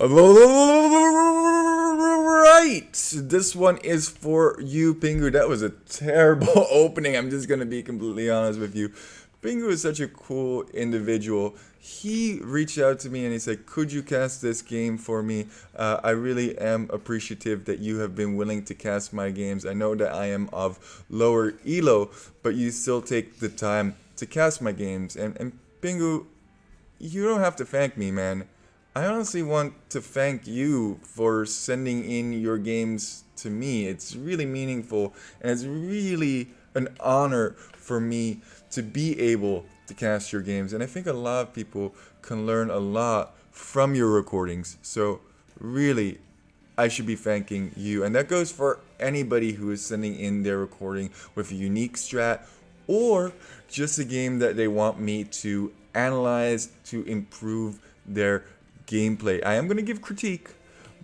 Right, this one is for you, Pingu. That was a terrible opening. I'm just gonna be completely honest with you. Pingu is such a cool individual. He reached out to me and he said, "Could you cast this game for me? I really am appreciative that you have been willing to cast my games. I know that I am of lower elo, but you still take the time to cast my games." And Pingu, you don't have to thank me, man. I honestly want to thank you for sending in your games to me. It's really meaningful and it's really an honor for me to be able to cast your games. And I think a lot of people can learn a lot from your recordings. So, really, I should be thanking you. And that goes for anybody who is sending in their recording with a unique strat or just a game that they want me to analyze to improve their gameplay. I am going to give critique,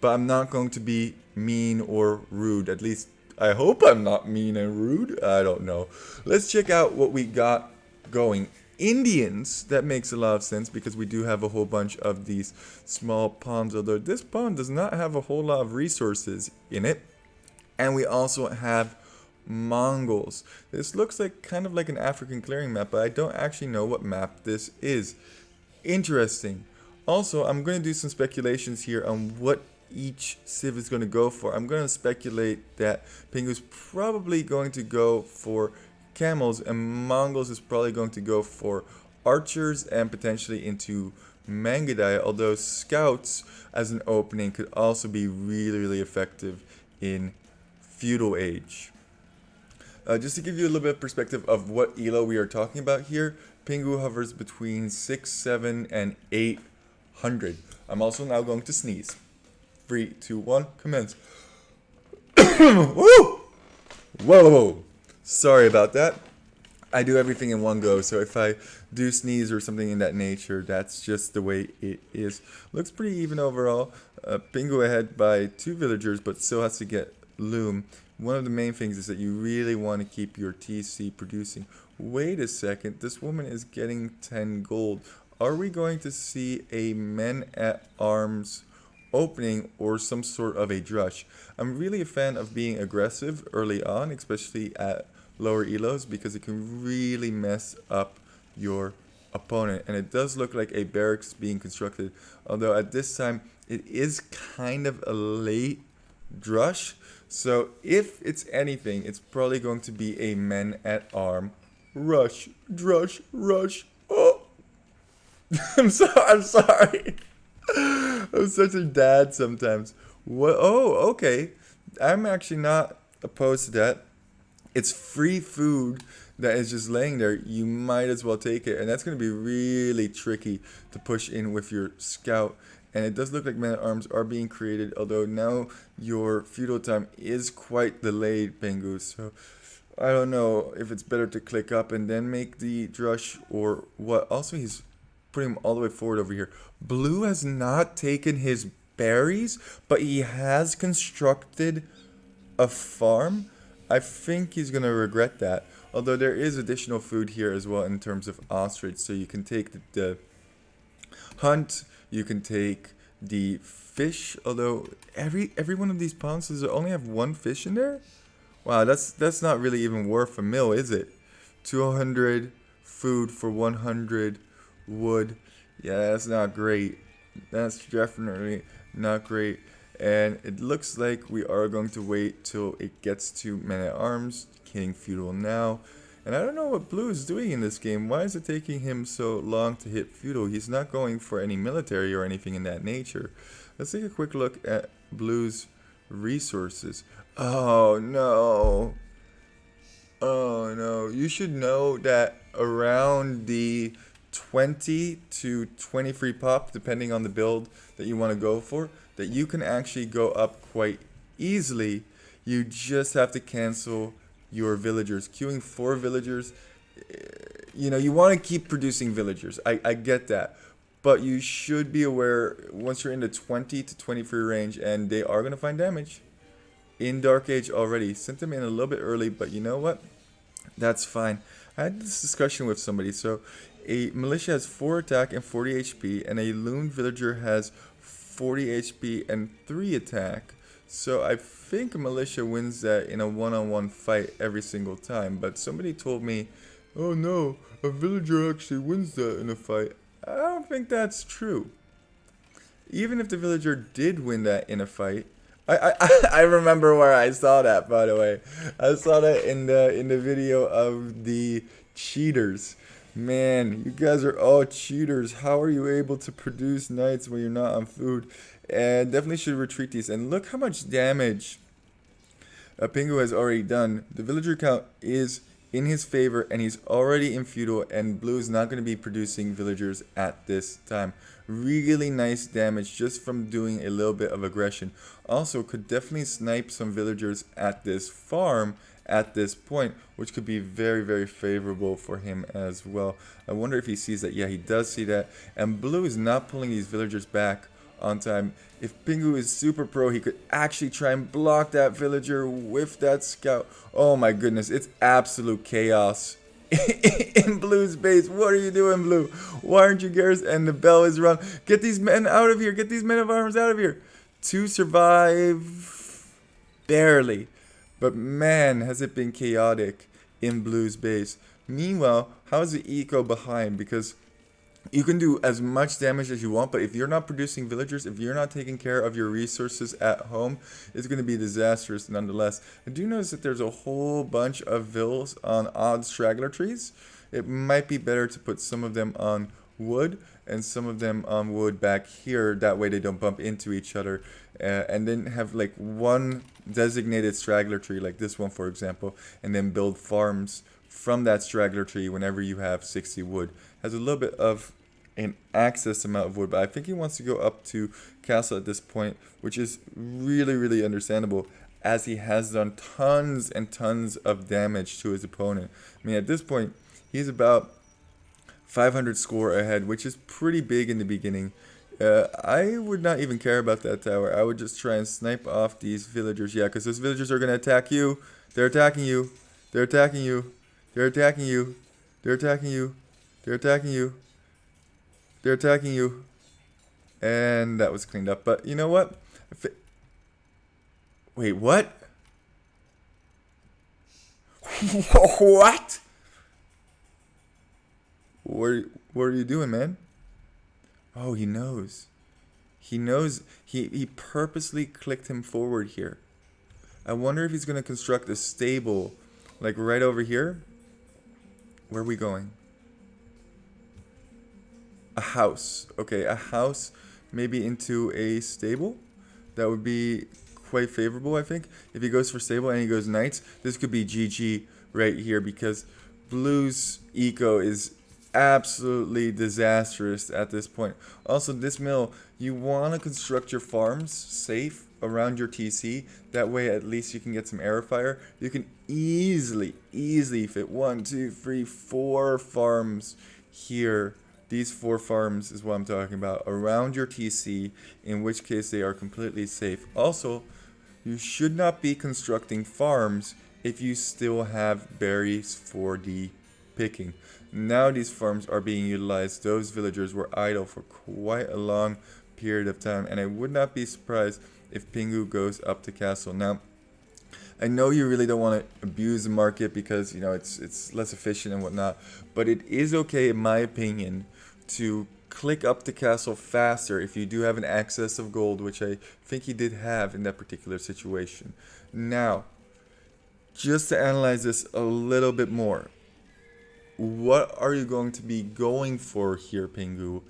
but I'm not going to be mean or rude. At least I hope I'm not mean and rude. I don't know. Let's check out what we got going. Indians, that makes a lot of sense because we do have a whole bunch of these small ponds, although this pond does not have a whole lot of resources in it. And we also have Mongols. This looks like kind of like an African clearing map, but I don't actually know what map this is. Interesting. Also, I'm going to do some speculations here on what each civ is going to go for. I'm going to speculate that Pingu's probably going to go for camels and Mongols is probably going to go for archers and potentially into Mangadai, although scouts as an opening could also be really, really effective in feudal age. Just to give you a little bit of perspective of what elo we are talking about here, Pingu hovers between 6, 7, and 800. I'm also now going to sneeze. 3, 2, 1, commence. Woo! Whoa! Sorry about that. I do everything in one go, so if I do sneeze or something in that nature, that's just the way it is. Looks pretty even overall. Pingu ahead by 2 villagers, but still has to get loom. One of the main things is that you really want to keep your TC producing. Wait a second, this woman is getting 10 gold. Are we going to see a men-at-arms opening or some sort of a drush? I'm really a fan of being aggressive early on, especially at lower elos, because it can really mess up your opponent. And it does look like a barracks being constructed, although at this time it is kind of a late drush. So if it's anything, it's probably going to be a men-at-arm rush, drush, rush. Oh, I'm sorry. I'm such a dad sometimes. What? Oh, okay. I'm actually not opposed to that. It's free food that is just laying there. You might as well take it. And that's going to be really tricky to push in with your scout. And it does look like men-at-arms are being created, although now your feudal time is quite delayed, Pingu. So I don't know if it's better to click up and then make the drush or what. Also, he's putting him all the way forward over here. Blue has not taken his berries, but he has constructed a farm. I think he's going to regret that. Although there is additional food here as well in terms of ostrich. So you can take the hunt, you can take the fish. Although every one of these ponds, does it only have one fish in there? Wow, that's not really even worth a meal, is it? 200 food for 100 wood. Yeah, that's not great. That's definitely not great. And it looks like we are going to wait till it gets to men-at-arms, hitting feudal now. And I don't know what Blue is doing in this game. Why is it taking him so long to hit feudal? He's not going for any military or anything in that nature. Let's take a quick look at Blue's resources. Oh no. Oh no. You should know that around the 20 to 23 pop, depending on the build that you want to go for, that you can actually go up quite easily. You just have to cancel your villagers. Queuing 4 villagers, you know, you want to keep producing villagers. I get that. But you should be aware once you're in the 20 to 23 range, and they are going to find damage in Dark Age already. Sent them in a little bit early, but you know what? That's fine. I had this discussion with somebody. So a militia has 4 attack and 40 HP, and a loon villager has 40 HP, and 3 attack. So I think Militia wins that in a one-on-one fight every single time. But somebody told me, oh no, a villager actually wins that in a fight. I don't think that's true. Even if the villager did win that in a fight, I remember where I saw that, by the way. I saw that in the video of the cheaters. Man, you guys are all cheaters. How are you able to produce knights when you're not on food? And definitely should retreat these. And look how much damage Pingu has already done. The villager count is in his favor, and he's already in feudal, and blue is not going to be producing villagers at this time. Really nice damage just from doing a little bit of aggression. Also could definitely snipe some villagers at this farm at this point, which could be very, very favorable for him as well. I wonder if he sees that. Yeah, he does see that. And blue is not pulling these villagers back on time. If Pingu is super pro, he could actually try and block that villager with that scout. Oh my goodness, it's absolute chaos in Blue's base. What are you doing, Blue? Why aren't you Garrus? And the bell is rung. Get these men out of here. Get these men of arms out of here. To survive, barely. But man, has it been chaotic in Blue's base. Meanwhile, how's the eco behind? Because you can do as much damage as you want, but if you're not producing villagers, if you're not taking care of your resources at home, it's going to be disastrous nonetheless. I do notice that there's a whole bunch of vills on odd straggler trees. It might be better to put some of them on wood and some of them on wood back here. That way they don't bump into each other. And then have like one designated straggler tree, like this one for example, and then build farms from that straggler tree whenever you have 60 wood. Has a little bit of an excess amount of wood, but I think he wants to go up to castle at this point, which is really, really understandable, as he has done tons and tons of damage to his opponent. I mean, at this point, he's about 500 score ahead, which is pretty big in the beginning. I would not even care about that tower. I would just try and snipe off these villagers. Yeah, because those villagers are going to attack you. They're attacking you. They're attacking you. They're attacking you. They're attacking you. They're attacking you. They're attacking you. And that was cleaned up. But you know what? Wait, what? What? What are you doing, man? Oh, he knows. He knows. He purposely clicked him forward here. I wonder if he's going to construct a stable, like right over here. Where are we going? A house. Okay, a house maybe into a stable. That would be quite favorable, I think. If he goes for stable and he goes knights, this could be GG right here, because Blue's eco is absolutely disastrous at this point. Also, this mill, you want to construct your farms safe around your TC. That way at least you can get some air fire. You can easily fit 1, 2, 3, 4 farms here. These 4 farms is what I'm talking about, around your TC, in which case they are completely safe. Also, you should not be constructing farms if you still have berries for the picking. Now these farms are being utilized. Those villagers were idle for quite a long period of time, and I would not be surprised if Pingu goes up to castle. Now, I know you really don't want to abuse the market because, you know, it's less efficient and whatnot, but it is okay, in my opinion, to click up the castle faster if you do have an excess of gold, which I think he did have in that particular situation. Now, just to analyze this a little bit more, what are you going to be going for here, Pingu,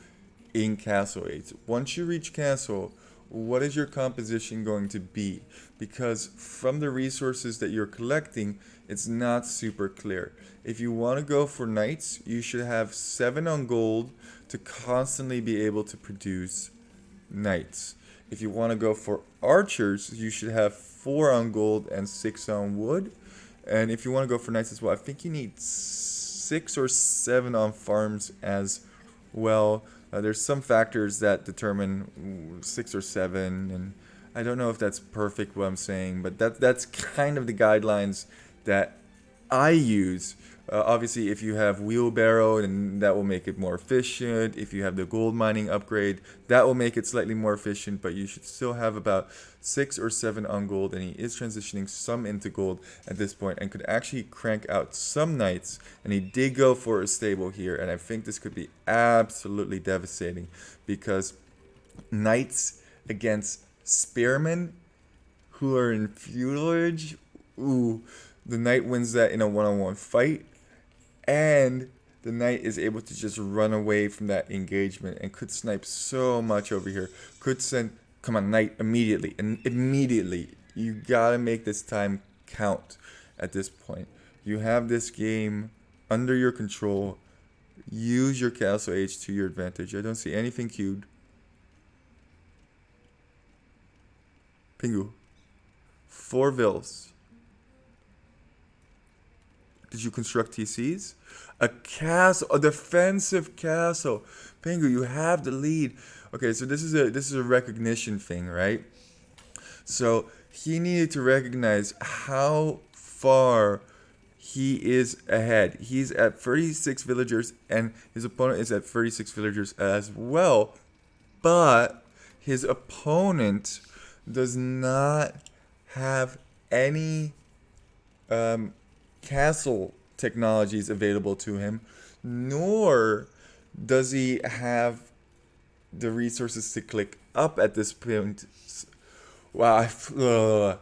in Castle 8? Once you reach Castle, what is your composition going to be? Because from the resources that you're collecting, it's not super clear. If you want to go for knights, you should have 7 on gold to constantly be able to produce knights. If you want to go for archers, you should have 4 on gold and 6 on wood. And if you want to go for knights as well, I think you need 6 or 7 on farms as well. There's some factors that determine 6 or 7, and I don't know if that's perfect what I'm saying, but that's kind of the guidelines that I use Obviously, if you have wheelbarrow, then that will make it more efficient. If you have the gold mining upgrade, that will make it slightly more efficient. But you should still have about 6 or 7 on gold, and he is transitioning some into gold at this point, and could actually crank out some knights. And he did go for a stable here, and I think this could be absolutely devastating because knights against spearmen who are in feudalage. Ooh, the knight wins that in a one-on-one fight, and the knight is able to just run away from that engagement and could snipe so much over here. Could send, come on, knight, immediately, and immediately. You gotta make this time count at this point. You have this game under your control. Use your castle age to your advantage. I don't see anything queued. Pingu. 4 vills. Did you construct TCs? A castle, a defensive castle. Pingu, you have the lead. Okay, so this is a recognition thing, right? So he needed to recognize how far he is ahead. He's at 36 villagers, and his opponent is at 36 villagers as well. But his opponent does not have any castle technologies available to him, nor does he have the resources to click up at this point. Wow.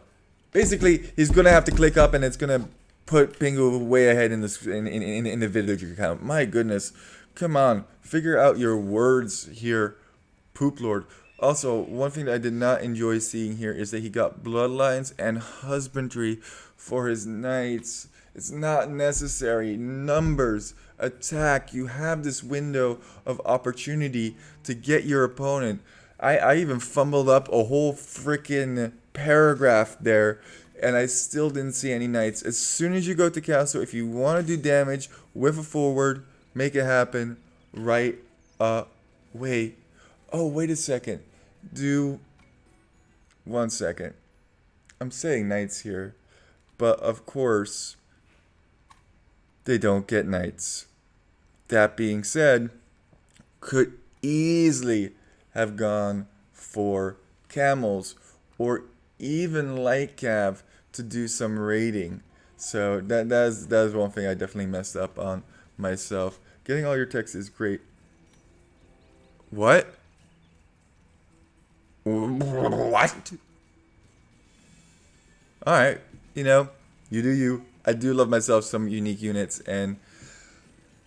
Basically, he's gonna have to click up, and it's gonna put Pingu way ahead in the villager count. My goodness, come on, figure out your words here, Poop Lord. Also, one thing that I did not enjoy seeing here is that he got bloodlines and husbandry for his knights. It's not necessary. Numbers, attack. You have this window of opportunity to get your opponent. I even fumbled up a whole freaking paragraph there, and I still didn't see any knights. As soon as you go to castle, if you want to do damage with a forward, make it happen right away. Oh, wait a second. Do 1 second. I'm saying knights here, but of course they don't get knights. That being said, could easily have gone for camels or even light cav to do some raiding. So that is one thing I definitely messed up on myself. Getting all your text is great. What? What? Alright, you know, you do you. I do love myself some unique units, and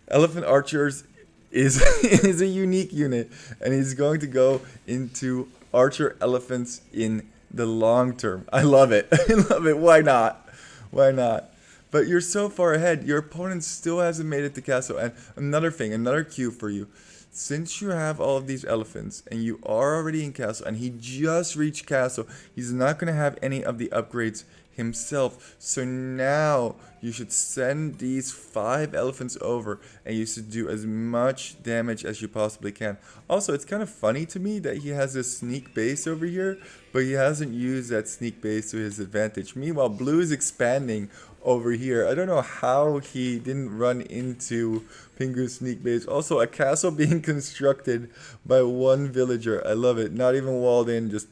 Elephant Archers is is a unique unit, and he's going to go into Archer Elephants in the long term. I love it. I love it. Why not? Why not? But you're so far ahead. Your opponent still hasn't made it to castle. And another thing, another cue for you. Since you have all of these elephants and you are already in castle and he just reached castle, he's not going to have any of the upgrades himself. So now you should send these 5 elephants over and you should do as much damage as you possibly can. Also, it's kind of funny to me that he has this sneak base over here, but he hasn't used that sneak base to his advantage. Meanwhile, blue is expanding over here. I don't know how he didn't run into Pingu's sneak base. Also, a castle being constructed by 1 villager. I love it. Not even walled in, just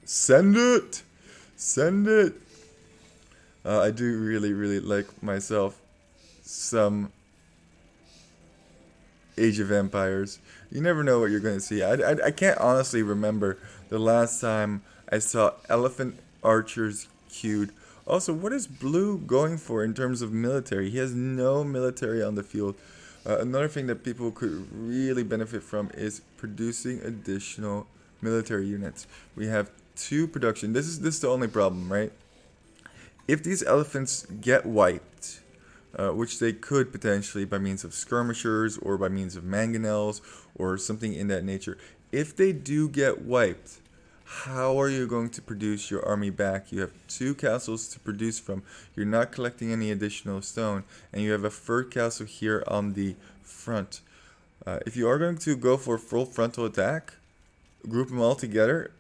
send it. Send it. I do really like myself some Age of Empires. You never know what you're going to see. I can't honestly remember the last time I saw Elephant Archers queued. Also, what is blue going for in terms of military? He has no military on the field. Another thing that people could really benefit from is producing additional military units. We have 2 production. This is the only problem, right? If these elephants get wiped, which they could potentially by means of skirmishers or by means of mangonels or something in that nature, if they do get wiped, how are you going to produce your army back? You have 2 castles to produce from. You're not collecting any additional stone, and you have a 3rd castle here on the front. If you are going to go for a full frontal attack, group them all together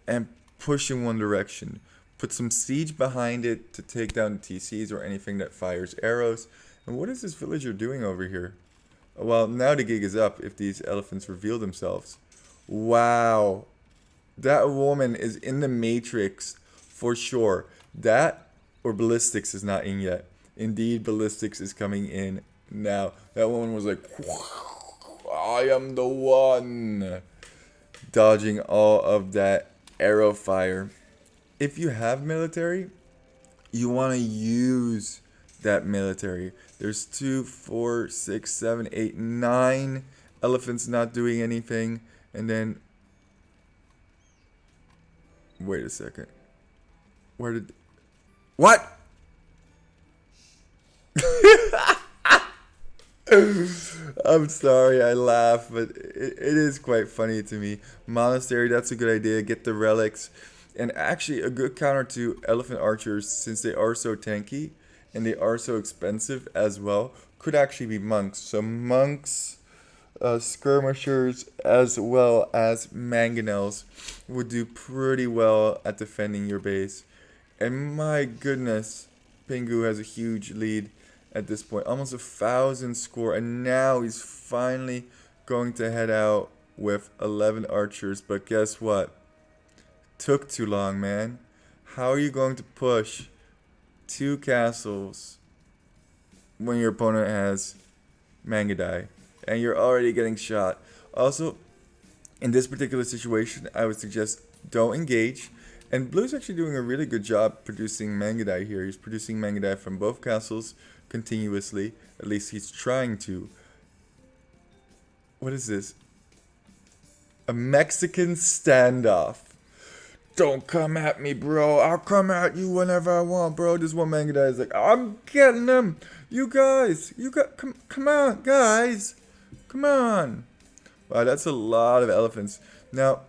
and push in one direction. Put some siege behind it to take down the TCs or anything that fires arrows, And what is this villager doing over here? Well, now the gig is up if these elephants reveal themselves. Wow. That woman is in the Matrix for sure. That or Ballistics is not in yet. Indeed, Ballistics is coming in now. That woman was like, I am the one. Dodging all of that arrow fire. If you have military, you want to use that military. There's 2, 4, 6, 7, 8, 9 elephants not doing anything. And then, wait a second. Where did... What? I'm sorry, I laugh, but it is quite funny to me. Monastery, that's a good idea. Get the relics. And actually, a good counter to elephant archers, since they are so tanky and they are so expensive as well, could actually be monks. So monks, skirmishers, as well as mangonels would do pretty well at defending your base. And my goodness, Pingu has a huge lead at this point. Almost 1,000 score. And now he's finally going to head out with 11 archers. But guess what? Took too long, man. How are you going to push 2 castles when your opponent has Mangadai and you're already getting shot? Also, in this particular situation, I would suggest don't engage. And Blue's actually doing a really good job producing Mangadai here. He's producing Mangadai from both castles continuously. At least he's trying to. What is this? A Mexican standoff. Don't come at me, bro. I'll come at you whenever I want, bro. This one Mangadai is like, I'm getting them. You guys, come on, guys. Come on. Wow, that's a lot of elephants. Now,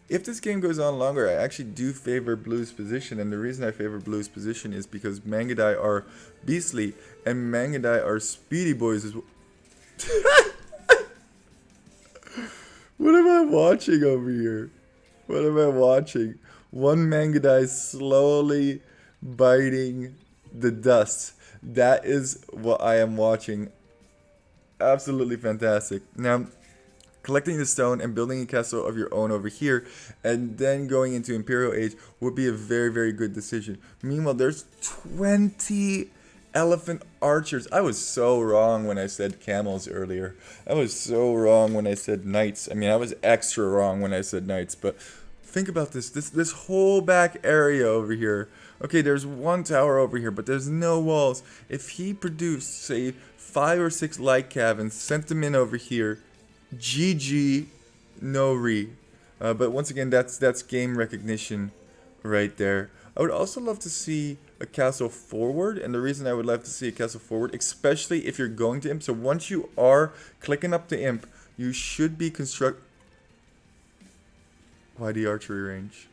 if this game goes on longer, I actually do favor Blue's position. And the reason I favor Blue's position is because Mangadai are beastly and Mangadai are speedy boys as well. What am I watching over here? What am I watching? One Mangadai slowly biting the dust. That is what I am watching. Absolutely fantastic. Now, collecting the stone and building a castle of your own over here, and then going into Imperial Age would be a very, very good decision. Meanwhile, there's 20 elephant archers. I was so wrong when I said camels earlier. I was so wrong when I said knights. I mean, I was extra wrong when I said knights, but think about this whole back area over here. Okay, there's one tower over here, but there's no walls. If he produced, say, 5 or 6 light cabins, sent them in over here, GG, no re. But once again, that's game recognition right there. I would also love to see a castle forward, and the reason I would love to see a castle forward, especially if you're going to imp. So once you are clicking up to imp, you should be Why the archery range?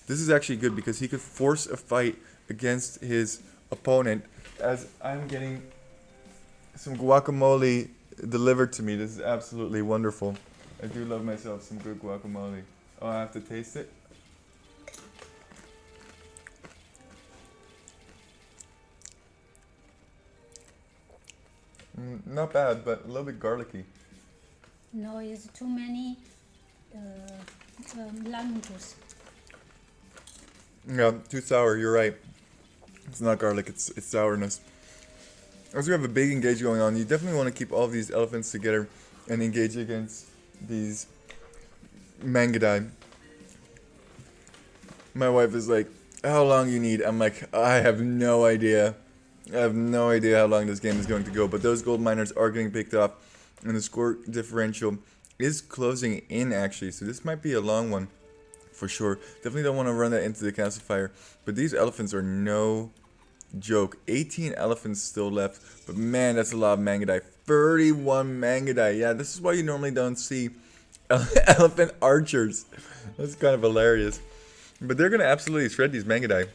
This is actually good because he could force a fight against his opponent. As I'm getting some guacamole delivered to me. This is absolutely wonderful. I do love myself some good guacamole. Oh, I have to taste it? Not bad, but a little bit garlicky. No, it's too many lemon juice. Yeah, too sour, you're right. It's not garlic, it's sourness. As we have a big engage going on, you definitely want to keep all of these elephants together and engage against these Mangadai. My wife is like, how long you need? I'm like, I have no idea. I have no idea how long this game is going to go, but those gold miners are getting picked up, and the score differential is closing in actually, so this might be a long one for sure. Definitely don't want to run that into the castle fire, but these elephants are no joke. 18 elephants still left, but man, that's a lot of Mangadai. 31 Mangadai. Yeah, this is why you normally don't see elephant archers. That's kind of hilarious, but they're gonna absolutely shred these Mangadai.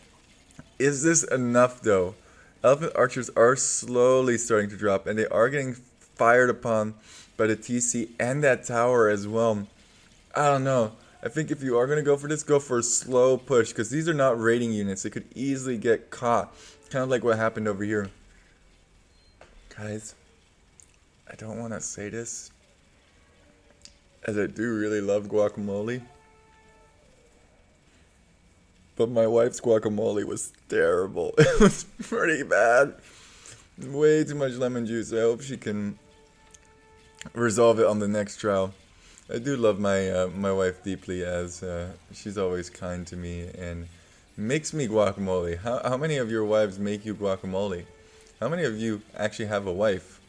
Is this enough though? Elephant archers are slowly starting to drop, and they are getting fired upon by the TC and that tower as well. I don't know. I think if you are going to go for this, go for a slow push, because these are not raiding units. They could easily get caught. Kind of like what happened over here. Guys, I don't want to say this, as I do really love guacamole. But my wife's guacamole was terrible. It was pretty bad. Way too much lemon juice. I hope she can resolve it on the next trial. I do love my wife deeply, as she's always kind to me and makes me guacamole. How many of your wives make you guacamole? How many of you actually have a wife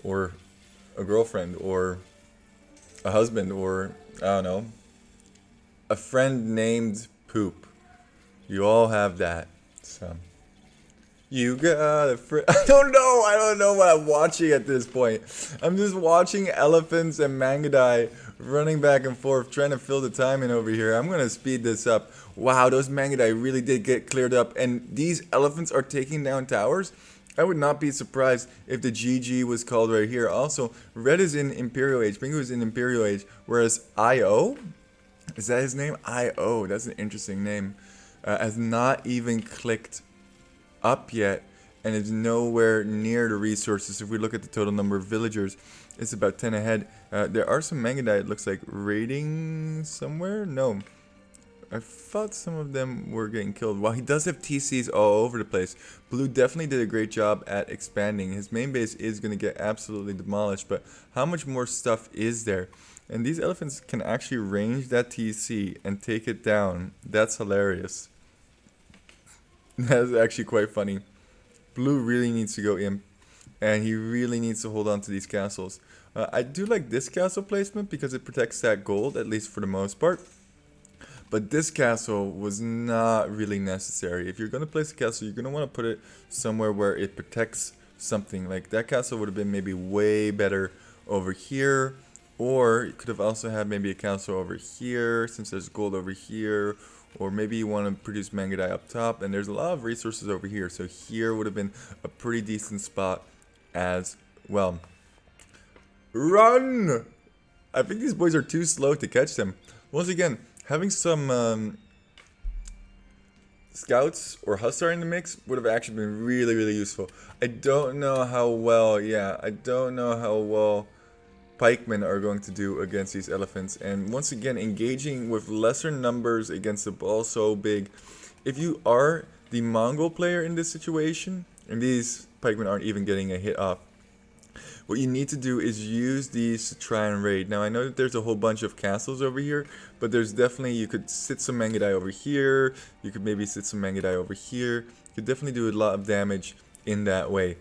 or a girlfriend or a husband or, I don't know, a friend named Poop? You all have that. So you got a friend. I don't know what I'm watching at this point. I'm just watching elephants and Mangadai running back and forth, trying to fill the time in over here. I'm gonna speed this up. Wow, those Mangadai really did get cleared up, and these elephants are taking down towers. I would not be surprised if the GG was called right here. Also, Red is in Imperial Age, Pingu is in Imperial Age, whereas IO, is that his name? IO, that's an interesting name. Has not even clicked up yet and is nowhere near the resources. If we look at the total number of villagers, it's about 10 ahead. There are some Mangadai, it looks like, raiding somewhere? No. I thought some of them were getting killed. While he does have TCs all over the place, Blue definitely did a great job at expanding. His main base is going to get absolutely demolished, but how much more stuff is there? And these elephants can actually range that TC and take it down. That's hilarious. That's actually quite funny. Blue really needs to go imp, and he really needs to hold on to these castles. I do like this castle placement because it protects that gold, at least for the most part. But this castle was not really necessary. If you're going to place a castle, you're going to want to put it somewhere where it protects something. Like that castle would have been maybe way better over here. Or you could have also had maybe a castle over here, since there's gold over here. Or maybe you want to produce Mangadai up top, and there's a lot of resources over here. So here would have been a pretty decent spot as well. Run! I think these boys are too slow to catch them. Once again, having some scouts or hussar in the mix would have actually been really, really useful. I don't know how well pikemen are going to do against these elephants. And once again, engaging with lesser numbers against a ball so big. If you are the Mongol player in this situation, and these pikemen aren't even getting a hit off, what you need to do is use these to try and raid. Now I know that there's a whole bunch of castles over here, but there's definitely, you could sit some Mangadai over here, you could maybe sit some Mangadai over here. You could definitely do a lot of damage in that way.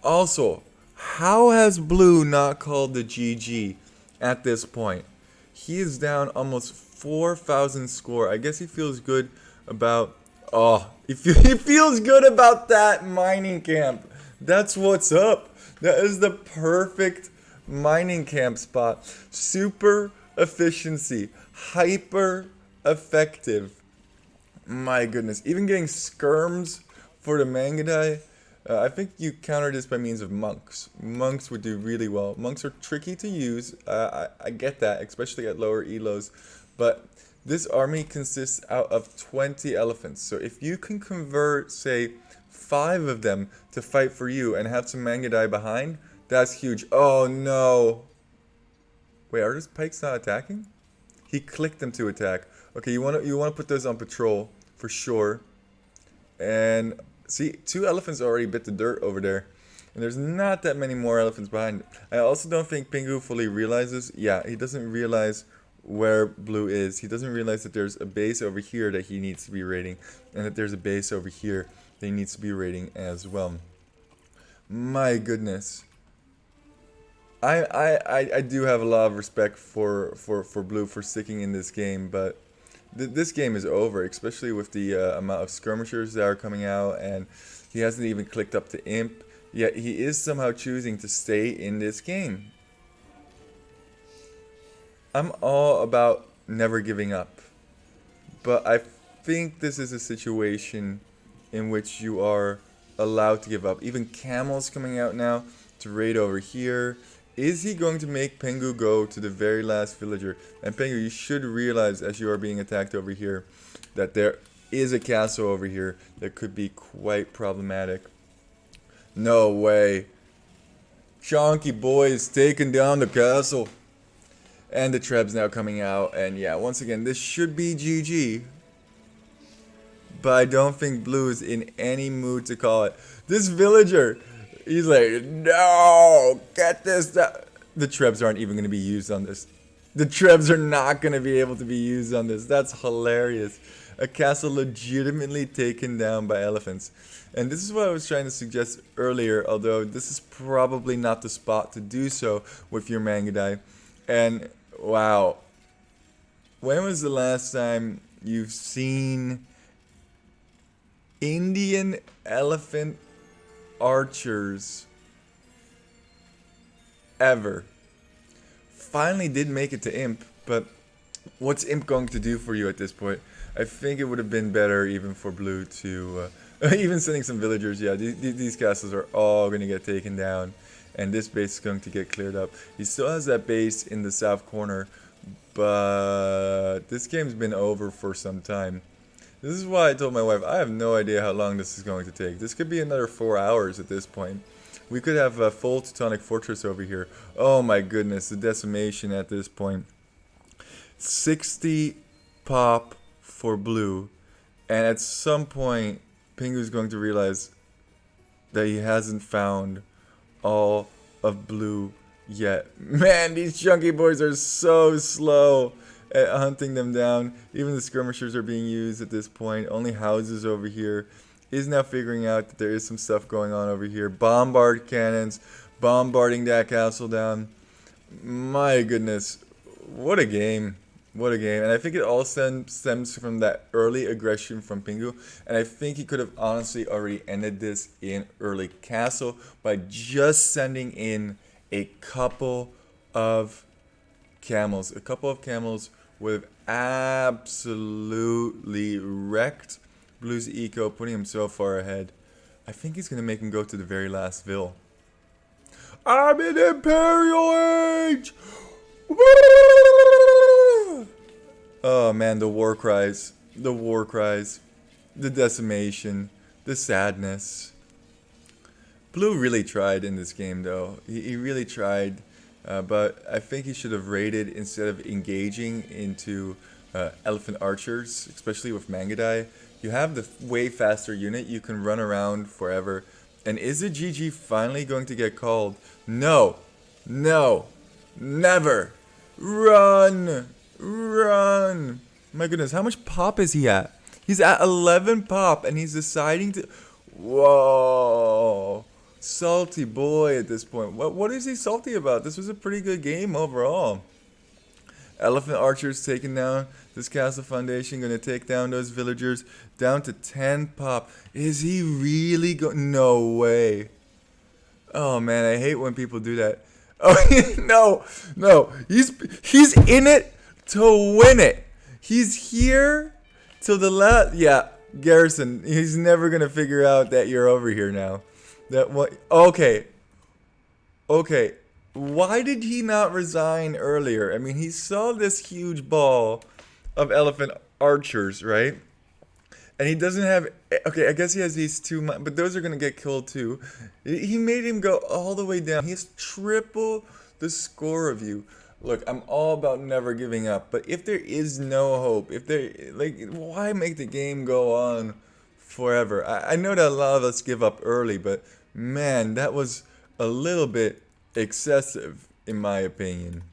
Also, how has Blue not called the GG at this point? He is down almost 4,000 score. I guess he feels good about... Oh, he feels good about that mining camp. That's what's up. That is the perfect mining camp spot. Super efficiency. Hyper effective. My goodness. Even getting skirms for the Mangadai. I think you counter this by means of monks. Monks would do really well. Monks are tricky to use. I get that, especially at lower elos. But this army consists out of 20 elephants. So if you can convert, say, 5 of them to fight for you and have some Mangadai behind, that's huge. Oh no. Wait, are those pikes not attacking? He clicked them to attack. Okay, you wanna put those on patrol for sure. And see, 2 elephants already bit the dirt over there. And there's not that many more elephants behind. I also don't think Pingu fully realizes. Yeah, he doesn't realize where Blue is. He doesn't realize that there's a base over here that he needs to be raiding. And that there's a base over here that he needs to be raiding as well. My goodness. I do have a lot of respect for Blue for sticking in this game, but this game is over, especially with the amount of skirmishers that are coming out, and he hasn't even clicked up to Imp, yet he is somehow choosing to stay in this game. I'm all about never giving up, but I think this is a situation in which you are allowed to give up. Even Camel's coming out now to raid over here. Is he going to make Pengu go to the very last villager? And Pengu, you should realize as you are being attacked over here that there is a castle over here that could be quite problematic. No way. Chonky boys taking down the castle. And the Treb's now coming out. And yeah, once again, this should be GG. But I don't think Blue is in any mood to call it. This villager, he's like, no, get this down. The Trebs aren't even going to be used on this. The Trebs are not going to be able to be used on this. That's hilarious. A castle legitimately taken down by elephants. And this is what I was trying to suggest earlier, although this is probably not the spot to do so with your Mangudai. And wow, when was the last time you've seen Indian elephant archers ever? Finally did make it to Imp, but what's Imp going to do for you at this point? I think it would have been better even for Blue to even sending some villagers. Yeah, these castles are all going to get taken down, and this base is going to get cleared up. He still has that base in the south corner, but this game's been over for some time. This is why I told my wife, I have no idea how long this is going to take. This could be another 4 hours at this point. We could have a full Teutonic Fortress over here. Oh my goodness, the decimation at this point. 60 pop for Blue. And at some point, Pingu's going to realize that he hasn't found all of Blue yet. Man, these chunky boys are so slow at hunting them down. Even the skirmishers are being used at this point. Only houses over here. Is now figuring out that there is some stuff going on over here. Bombard cannons, bombarding that castle down. My goodness, what a game. What a game. And I think it all stems from that early aggression from Pingu. And I think he could have honestly already ended this in early castle by just sending in a couple of camels. A couple of camels would have absolutely wrecked Blue's eco, putting him so far ahead. I think he's going to make him go to the very last Ville. I'm in Imperial Age! Oh man, the war cries. The war cries. The decimation. The sadness. Blue really tried in this game though. He really tried. But I think he should have raided instead of engaging into elephant archers, especially with Mangudai. You have the way faster unit. You can run around forever. And is the GG finally going to get called? No. No. Never. Run. Run. My goodness, how much pop is he at? He's at 11 pop and he's deciding to... Whoa. Salty boy at this point. What is he salty about? This was a pretty good game overall. Elephant archers taking down this castle foundation. Going to take down those villagers. Down to 10 pop. Is he really going? No way. Oh man, I hate when people do that. Oh no. He's in it to win it. He's here till the last. Yeah, Garrison. He's never going to figure out that you're over here now. That what? Okay. Why did he not resign earlier? I mean, he saw this huge ball of elephant archers, right? And he doesn't have... Okay, I guess he has these two... But those are going to get killed too. He made him go all the way down. He has triple the score of you. Look, I'm all about never giving up. But if there is no hope, if there... Like, why make the game go on forever? I know that a lot of us give up early, but... Man, that was a little bit excessive, in my opinion.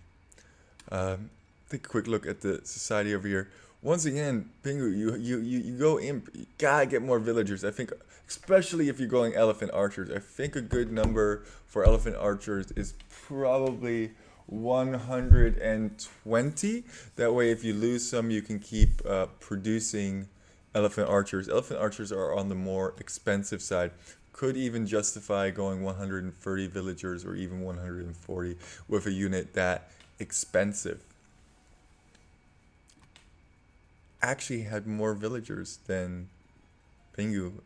Take a quick look at the society over here. Once again, Pingu, you go Imp. You gotta get more villagers. I think, especially if you're going elephant archers. I think a good number for elephant archers is probably 120. That way, if you lose some, you can keep producing elephant archers. Elephant archers are on the more expensive side. Could even justify going 130 villagers or even 140 with a unit that expensive. Actually had more villagers than Pingu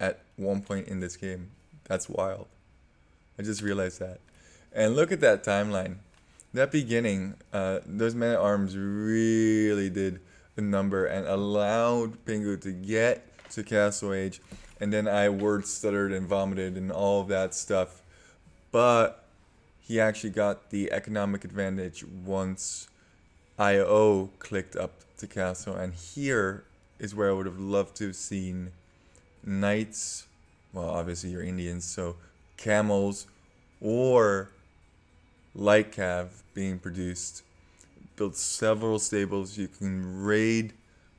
at one point in this game. That's wild. I just realized that. And look at that timeline. That beginning, those men-at-arms really did a number and allowed Pingu to get to Castle Age. And then I word stuttered and vomited and all of that stuff. But he actually got the economic advantage once IO clicked up to castle. And here is where I would have loved to have seen knights, well, obviously you're Indians, so camels or light cav being produced. Build several stables. You can raid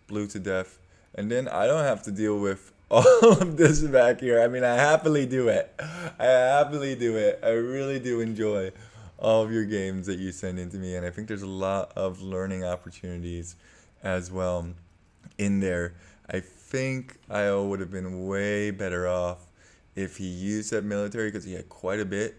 blue to death, and then I don't have to deal with all of this back here. I mean, I happily do it. I happily do it. I really do enjoy all of your games that you send in to me, and I think there's a lot of learning opportunities as well in there. I think IO would have been way better off if he used that military, because he had quite a bit,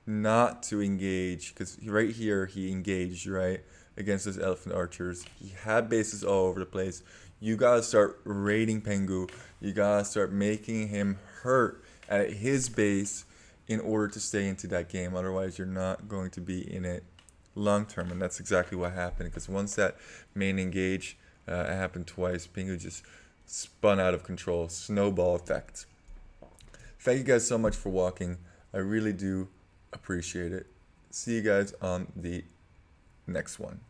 not to engage, because right here he engaged, right, against those elephant archers. He had bases all over the place. You gotta start raiding Pengu. You gotta start making him hurt at his base in order to stay into that game. Otherwise, you're not going to be in it long term. And that's exactly what happened, because once that main engage happened twice, Pengu just spun out of control. Snowball effect. Thank you guys so much for walking. I really do appreciate it. See you guys on the next one.